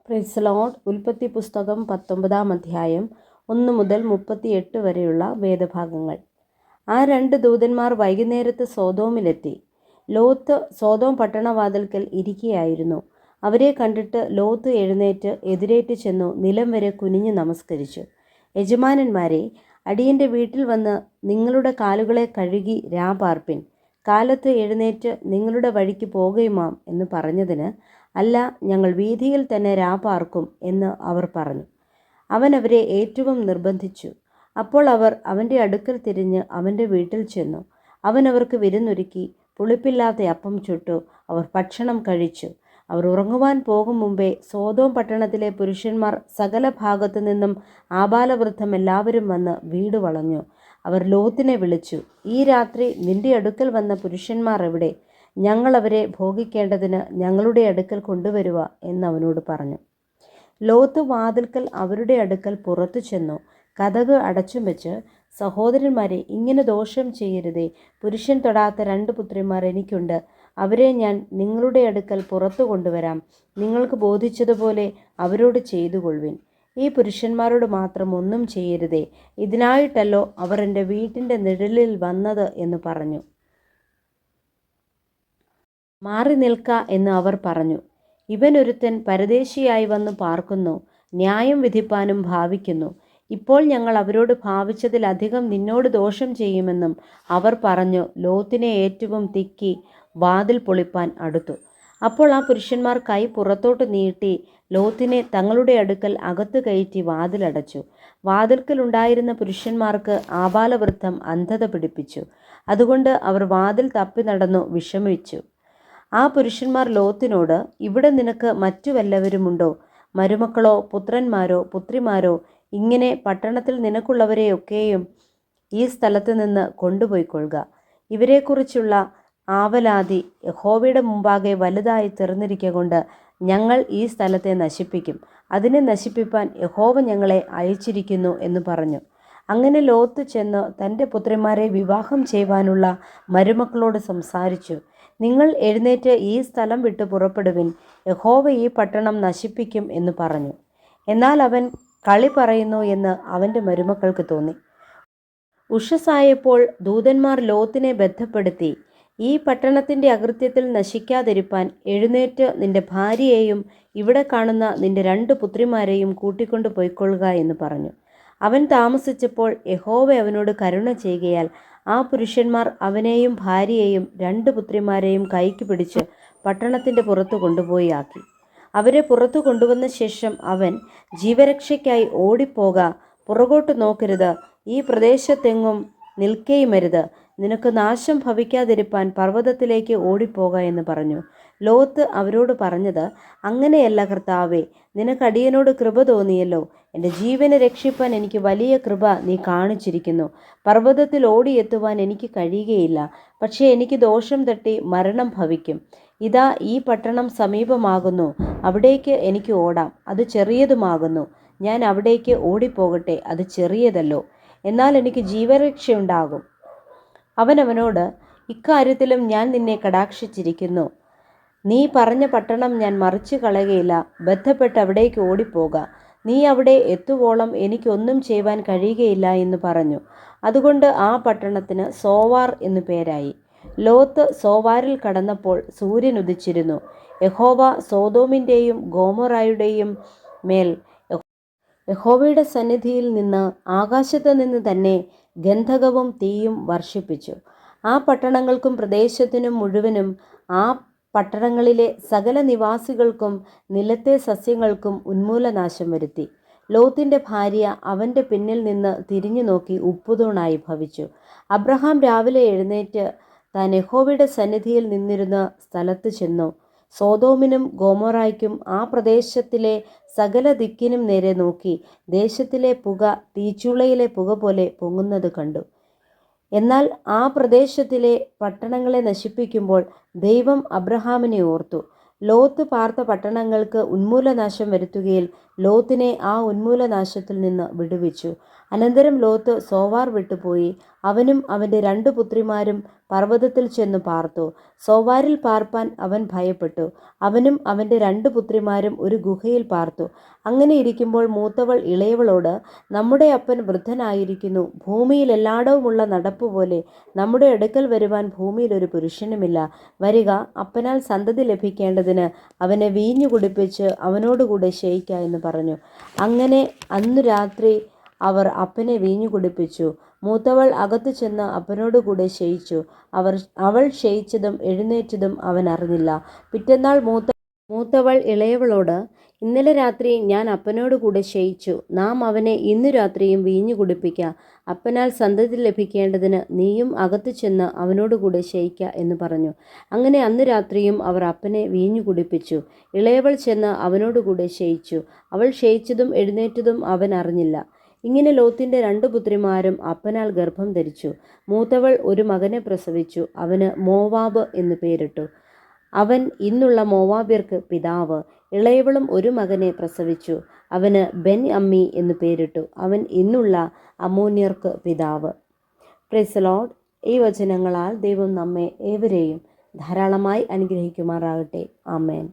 Praise Lord. ഉൽപ്പത്തി പുസ്തകം 19-ാം അധ്യായം 1 മുതൽ 38 വരെയുള്ള വേദഭാഗങ്ങൾ. ആ 2 ദൂതന്മാർ വൈകുന്നേരത്ത് സോതോമിലെത്തി. ലോത്ത് സോതോം പട്ടണവാതിൽക്കൽ ഇരിക്കുകയായിരുന്നു. അവരെ കണ്ടിട്ട് ലോത്ത് എഴുന്നേറ്റ് എതിരേറ്റ് ചെന്നു നിലം വരെ കുനിഞ്ഞു നമസ്കരിച്ചു. യജമാനന്മാരെ, അടിയൻ്റെ വീട്ടിൽ വന്ന് നിങ്ങളുടെ കാലുകളെ കഴുകി രാപാർപ്പിൻ. കാലത്ത് എഴുന്നേറ്റ് നിങ്ങളുടെ വഴിക്ക് പോകുമാം എന്ന് പറഞ്ഞതിന്, അല്ല, ഞങ്ങൾ വീഥിയിൽ തന്നെ രാപാർക്കും എന്ന് അവർ പറഞ്ഞു. അവൻ അവരെ ഏറ്റവും നിർബന്ധിച്ചു. അപ്പോൾ അവർ അവൻ്റെ അടുക്കൽ തിരിഞ്ഞ് അവൻ്റെ വീട്ടിൽ ചെന്നു. അവൻ അവർക്ക് വിരുന്നൊരുക്കി പുളിപ്പില്ലാത്ത അപ്പം ചുട്ടു. അവർ ഭക്ഷണം കഴിച്ചു. അവർ ഉറങ്ങുവാൻ പോകും മുമ്പേ സോതോം പട്ടണത്തിലെ പുരുഷന്മാർ സകല ഭാഗത്തു നിന്നും ആബാലവൃദ്ധം എല്ലാവരും വന്ന് വീട് വളഞ്ഞു. അവർ ലോത്തിനെ വിളിച്ചു, ഈ രാത്രി നിന്റെ അടുക്കൽ വന്ന പുരുഷന്മാർ എവിടെ? ഞങ്ങൾ അവരെ ഭോഗിക്കേണ്ടതിന് ഞങ്ങളുടെ അടുക്കൽ കൊണ്ടുവരുക എന്നവനോട് പറഞ്ഞു. ലോത്ത് വാതിൽക്കൽ അവരുടെ അടുക്കൽ പുറത്തു ചെന്നു കതക് അടച്ചും വെച്ച്, സഹോദരന്മാരെ, ഇങ്ങനെ ദോഷം ചെയ്യരുതേ. പുരുഷൻ തൊടാത്ത 2 പുത്രിമാർ എനിക്കുണ്ട്. അവരെ ഞാൻ നിങ്ങളുടെ അടുക്കൽ പുറത്തു കൊണ്ടുവരാം. നിങ്ങൾക്ക് ബോധിച്ചതുപോലെ അവരോട് ചെയ്തു കൊള്ളുവിൻ. ഈ പുരുഷന്മാരോട് മാത്രം ഒന്നും ചെയ്യരുതേ. ഇതിനായിട്ടല്ലോ അവർ എൻ്റെ വീട്ടിൻ്റെ നിഴലിൽ വന്നത് എന്ന് പറഞ്ഞു. മാറി നിൽക്ക എന്ന് അവർ പറഞ്ഞു. ഇവനൊരുത്തൻ പരദേശിയായി വന്ന് പാർക്കുന്നു, ന്യായം വിധിപ്പാനും ഭാവിക്കുന്നു. ഇപ്പോൾ ഞങ്ങൾ അവരോട് ഭാവിച്ചതിലധികം നിന്നോട് ദോഷം ചെയ്യുമെന്നും അവർ പറഞ്ഞു ലോത്തിനെ ഏറ്റവും തിക്കി വാതിൽ പൊളിപ്പാൻ അടുത്തു. അപ്പോൾ ആ പുരുഷന്മാർ കൈ പുറത്തോട്ട് നീട്ടി ലോത്തിനെ തങ്ങളുടെ അടുക്കൽ അകത്ത് കയറ്റി വാതിലടച്ചു. വാതിൽക്കലുണ്ടായിരുന്ന പുരുഷന്മാർക്ക് ആബാലവൃദ്ധം അന്ധത പിടിപ്പിച്ചു. അതുകൊണ്ട് അവർ വാതിൽ തപ്പി നടന്നു വിഷമിച്ചു. ആ പുരുഷന്മാർ ലോത്തിനോട്, ഇവിടെ നിനക്ക് മറ്റു വല്ലവരുമുണ്ടോ? മരുമക്കളോ പുത്രന്മാരോ പുത്രിമാരോ? ഇങ്ങനെ പട്ടണത്തിൽ നിനക്കുള്ളവരെയൊക്കെയും ഈ സ്ഥലത്ത് നിന്ന് കൊണ്ടുപോയിക്കൊള്ളുക. ഇവരെക്കുറിച്ചുള്ള ആവലാതി യഹോവയുടെ മുമ്പാകെ വലുതായി തീർന്നിരിക്കൊണ്ട് ഞങ്ങൾ ഈ സ്ഥലത്തെ നശിപ്പിക്കും. അതിനെ നശിപ്പിപ്പാൻ യഹോവ ഞങ്ങളെ അയച്ചിരിക്കുന്നു എന്ന് പറഞ്ഞു. അങ്ങനെ ലോത്ത് ചെന്ന് തൻ്റെ പുത്രിമാരെ വിവാഹം ചെയ്യുവാനുള്ള മരുമക്കളോട് സംസാരിച്ചു. നിങ്ങൾ എഴുന്നേറ്റ് ഈ സ്ഥലം വിട്ട് പുറപ്പെടുവിൻ, യഹോവ ഈ പട്ടണം നശിപ്പിക്കും എന്ന് പറഞ്ഞു. എന്നാൽ അവൻ കളി പറയുന്നു എന്ന് അവൻ്റെ മരുമക്കൾക്ക് തോന്നി. ഉഷസ്സായപ്പോൾ ദൂതന്മാർ ലോത്തിനെ ബദ്ധപ്പെടുത്തി, ഈ പട്ടണത്തിൻ്റെ അകൃത്യത്തിൽ നശിക്കാതിരിപ്പാൻ എഴുന്നേറ്റ് നിന്റെ ഭാര്യയെയും ഇവിടെ കാണുന്ന നിന്റെ 2 പുത്രിമാരെയും കൂട്ടിക്കൊണ്ടു പോയിക്കൊള്ളുക എന്ന് പറഞ്ഞു. അവൻ താമസിച്ചപ്പോൾ യഹോവ അവനോട് കരുണ ചെയ്യുകയാൽ ആ പുരുഷന്മാർ അവനെയും ഭാര്യയെയും 2 പുത്രിമാരെയും കൈക്ക് പിടിച്ച് പട്ടണത്തിൻ്റെ പുറത്തു കൊണ്ടുപോയി ആക്കി. അവരെ പുറത്തു കൊണ്ടുവന്ന ശേഷം അവൻ, ജീവരക്ഷയ്ക്കായി ഓടിപ്പോക, പുറകോട്ട് നോക്കരുത്, ഈ പ്രദേശത്തെങ്ങും നിൽക്കേയുമരുത്, നിനക്ക് നാശം ഭവിക്കാതിരിപ്പാൻ പർവ്വതത്തിലേക്ക് ഓടിപ്പോക എന്ന് പറഞ്ഞു. ലോത്ത് അവരോട് പറഞ്ഞത്, അങ്ങനെയല്ല കർത്താവേ, നിനക്ക് അടിയനോട് കൃപ തോന്നിയല്ലോ. എൻ്റെ ജീവനെ രക്ഷിപ്പാൻ എനിക്ക് വലിയ കൃപ നീ കാണിച്ചിരിക്കുന്നു. പർവ്വതത്തിൽ ഓടിയെത്തുവാൻ എനിക്ക് കഴിയുകയില്ല, പക്ഷേ എനിക്ക് ദോഷം തട്ടി മരണം ഭവിക്കും. ഇതാ, ഈ പട്ടണം സമീപമാകുന്നു, അവിടേക്ക് എനിക്ക് ഓടാം, അത് ചെറിയതുമാകുന്നു. ഞാൻ അവിടേക്ക് ഓടിപ്പോകട്ടെ, അത് ചെറിയതല്ലോ, എന്നാൽ എനിക്ക് ജീവരക്ഷയുണ്ടാകും. അവനവനോട്, ഇക്കാര്യത്തിലും ഞാൻ നിന്നെ കടാക്ഷിച്ചിരിക്കുന്നു. നീ പറഞ്ഞ പട്ടണം ഞാൻ മറിച്ചു കളയുകയില്ല. ബദ്ധപ്പെട്ട് അവിടേക്ക് ഓടിപ്പോക. നീ അവിടെ എത്തുവോളം എനിക്കൊന്നും ചെയ്യുവാൻ കഴിയുകയില്ല എന്ന് പറഞ്ഞു. അതുകൊണ്ട് ആ പട്ടണത്തിന് സോവാർ എന്നു പേരായി. ലോത്ത് സോവാരിൽ കടന്നപ്പോൾ സൂര്യൻ ഉദിച്ചിരുന്നു. യഹോവ സോതോമിൻ്റെയും ഗോമോറായുടെയും മേൽ യഹോവയുടെ സന്നിധിയിൽ നിന്ന് ആകാശത്ത് നിന്ന് തന്നെ ഗന്ധകവും തീയും വർഷിപ്പിച്ചു. ആ പട്ടണങ്ങൾക്കും പ്രദേശത്തിനും മുഴുവനും ആ പട്ടണങ്ങളിലെ സകല നിവാസികൾക്കും നിലത്തെ സസ്യങ്ങൾക്കും ഉന്മൂലനാശം വരുത്തി. ലോത്തിൻ്റെ ഭാര്യ അവൻ്റെ പിന്നിൽ നിന്ന് തിരിഞ്ഞു നോക്കി ഉപ്പുതൂണായി ഭവിച്ചു. അബ്രഹാം രാവിലെ എഴുന്നേറ്റ് താൻ യഹോവയുടെ സന്നിധിയിൽ നിന്നിരുന്ന സ്ഥലത്ത് ചെന്നു സോതോമിനും ഗോമോറായ്ക്കും ആ പ്രദേശത്തിലെ സകല ദിക്കിനും നേരെ നോക്കി ദേശത്തിലെ പുക തീച്ചൂളയിലെ പുക പോലെ പൊങ്ങുന്നത് കണ്ടു. എന്നാൽ ആ പ്രദേശത്തിലെ പട്ടണങ്ങളെ നശിപ്പിക്കുമ്പോൾ ദൈവം അബ്രഹാമിനെ ഓർത്തു. ലോത്ത് പാർത്ത പട്ടണങ്ങൾക്ക് ഉന്മൂലനാശം വരുത്തുകയിൽ ലോത്തിനെ ആ ഉന്മൂലനാശത്തിൽ നിന്ന് വിടുവിച്ചു. അനന്തരം ലോത്ത് സോവാർ വിട്ടുപോയി അവനും അവൻ്റെ 2 പുത്രിമാരും പർവ്വതത്തിൽ ചെന്നു പാർത്തു. സോവാരിൽ പാർപ്പാൻ അവൻ ഭയപ്പെട്ടു. അവനും അവൻ്റെ 2 പുത്രിമാരും ഒരു ഗുഹയിൽ പാർത്തു. അങ്ങനെ ഇരിക്കുമ്പോൾ മൂത്തവൾ ഇളയവളോട്, നമ്മുടെ അപ്പൻ വൃദ്ധനായിരിക്കുന്നു, ഭൂമിയിൽ എല്ലായിടവുമുള്ള നടപ്പുപോലെ നമ്മുടെ അടുക്കൽ വരുവാൻ ഭൂമിയിൽ ഒരു പുരുഷനുമില്ല. വരിക, അപ്പനാൽ സന്തതി ലഭിക്കേണ്ടതിന് അവനെ വീഞ്ഞു കുടിപ്പിച്ച് അവനോടുകൂടെ ശയിക്ക എന്ന് പറഞ്ഞു. അങ്ങനെ അന്നു രാത്രി അവർ അപ്പനെ വീഞ്ഞു കുടിപ്പിച്ചു. മൂത്തവൾ അകത്തു ചെന്ന് അപ്പനോടുകൂടെ ശയിച്ചു. അവൾ ശയിച്ചതും എഴുന്നേറ്റതും അവൻ അറിഞ്ഞില്ല. പിറ്റെന്നാൾ മൂത്തവൾ ഇളയവളോട്, ഇന്നലെ രാത്രി ഞാൻ അപ്പനോടുകൂടെ ശയിച്ചു. നാം അവനെ ഇന്നു രാത്രിയും വീഞ്ഞു കുടിപ്പിക്ക. അപ്പനാൽ സന്തതി ലഭിക്കേണ്ടതിന് നീയും അകത്തു ചെന്ന് അവനോടുകൂടെ ശയിക്ക എന്ന് പറഞ്ഞു. അങ്ങനെ അന്നു രാത്രിയും അവർ അപ്പനെ വീഞ്ഞു കുടിപ്പിച്ചു. ഇളയവൾ ചെന്ന് അവനോടുകൂടെ ശയിച്ചു. അവൾ ശയിച്ചതും എഴുന്നേറ്റതും അവൻ അറിഞ്ഞില്ല. ഇങ്ങനെ ലോത്തിന്റെ 2 പുത്രിമാരും അപ്പനാൽ ഗർഭം ധരിച്ചു. മൂത്തവൾ ഒരു മകനെ പ്രസവിച്ചു. അവന് മോവാബ് എന്ന് പേരിട്ടു. അവൻ ഇന്നുള്ള മോവാബ്യർക്ക് പിതാവ്. ഇളയവളും ഒരു മകനെ പ്രസവിച്ചു. അവന് ബെൻ അമ്മി എന്ന് പേരിട്ടു. അവൻ ഇന്നുള്ള അമ്മോന്യർക്ക് പിതാവ്. Praise the Lord. ഈ വചനങ്ങളാൽ ദൈവം നമ്മെ ഏവരെയും ധാരാളമായി അനുഗ്രഹിക്കുമാറാകട്ടെ. ആമേൻ.